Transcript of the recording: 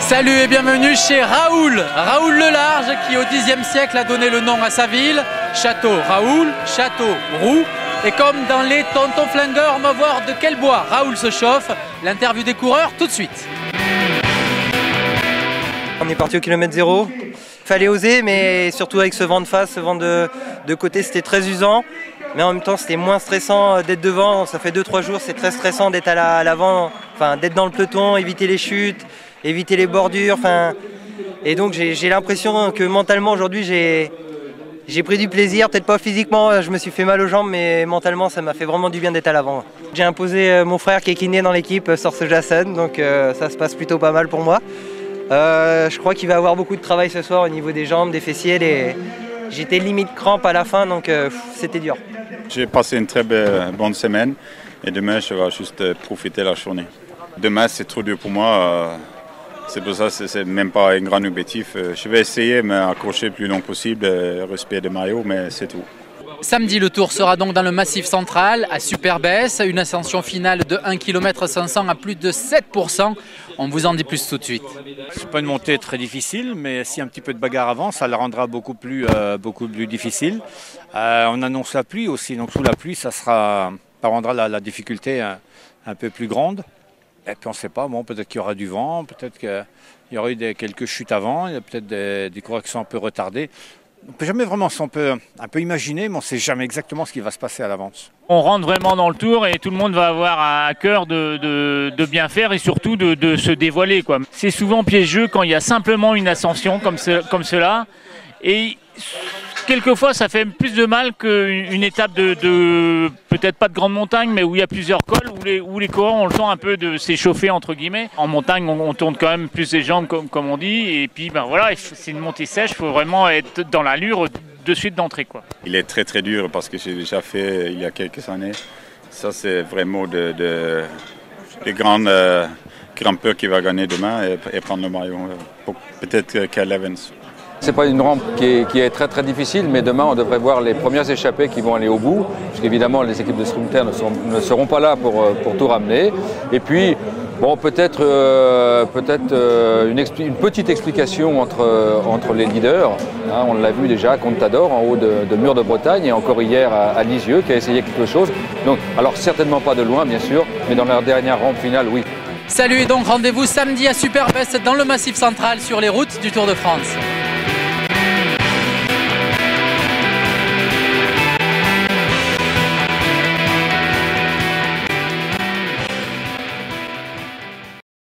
Salut et bienvenue chez Raoul le Large qui au Xe siècle a donné le nom à sa ville. Château Raoul, château roux. Et comme dans les Tontons Flingueurs, on va voir de quel bois Raoul se chauffe. L'interview des coureurs tout de suite. On est parti au kilomètre 0. Fallait oser, mais surtout avec ce vent de face, ce vent de côté, c'était très usant. Mais en même temps, c'était moins stressant d'être devant. Ça fait 2-3 jours, c'est très stressant d'être à l'avant, enfin, d'être dans le peloton, éviter les chutes, éviter les bordures. Et donc, j'ai l'impression que mentalement, aujourd'hui, j'ai pris du plaisir. Peut-être pas physiquement, je me suis fait mal aux jambes, mais mentalement, ça m'a fait vraiment du bien d'être à l'avant. J'ai imposé mon frère qui est kiné dans l'équipe, Sorce Jason, donc ça se passe plutôt pas mal pour moi. Je crois qu'il va avoir beaucoup de travail ce soir au niveau des jambes, des fessiers. J'étais limite crampe à la fin, donc c'était dur. J'ai passé une très bonne semaine et demain je vais juste profiter de la journée. Demain c'est trop dur pour moi, c'est pour ça que c'est même pas un grand objectif. Je vais essayer de m'accrocher le plus long possible, respecter des maillots, mais c'est tout. Samedi, le tour sera donc dans le Massif central à Superbès, une ascension finale de 1 km 500 à plus de 7%. On vous en dit plus tout de suite. C'est pas une montée très difficile, mais si un petit peu de bagarre avant, ça la rendra beaucoup plus difficile. On annonce la pluie aussi, donc sous la pluie, ça rendra la difficulté un peu plus grande. Et puis on ne sait pas, bon, peut-être qu'il y aura du vent, peut-être qu'il y aura eu quelques chutes avant, il y a peut-être des coureurs qui sont un peu retardés. On ne peut jamais vraiment, on peut un peu imaginer, mais on ne sait jamais exactement ce qui va se passer à l'avance. On rentre vraiment dans le tour et tout le monde va avoir à cœur de bien faire et surtout de se dévoiler, quoi. C'est souvent piégeux quand il y a simplement une ascension comme cela. Et quelquefois, ça fait plus de mal qu'une étape de peut-être pas de grande montagne, mais où il y a plusieurs cols, où les coureurs ont le temps un peu de s'échauffer, entre guillemets. En montagne, on tourne quand même plus les jambes, comme on dit. Et puis, ben voilà, c'est une montée sèche, il faut vraiment être dans l'allure de suite d'entrée, quoi. Il est très très dur parce que j'ai déjà fait il y a quelques années. Ça, c'est vraiment des grandes grimpeurs qui va gagner demain et prendre le maillot. Peut-être Cal Evans. C'est pas une rampe qui est très très difficile, mais demain on devrait voir les premières échappées qui vont aller au bout, parce qu'évidemment les équipes de sprinter ne seront pas là pour tout ramener. Et puis, bon, peut-être une petite explication entre les leaders. Hein, on l'a vu déjà à Contador, en haut de Mur de Bretagne, et encore hier à Lisieux, qui a essayé quelque chose. Donc, alors certainement pas de loin, bien sûr, mais dans leur dernière rampe finale, oui. Salut et donc rendez-vous samedi à Superbès dans le Massif central sur les routes du Tour de France.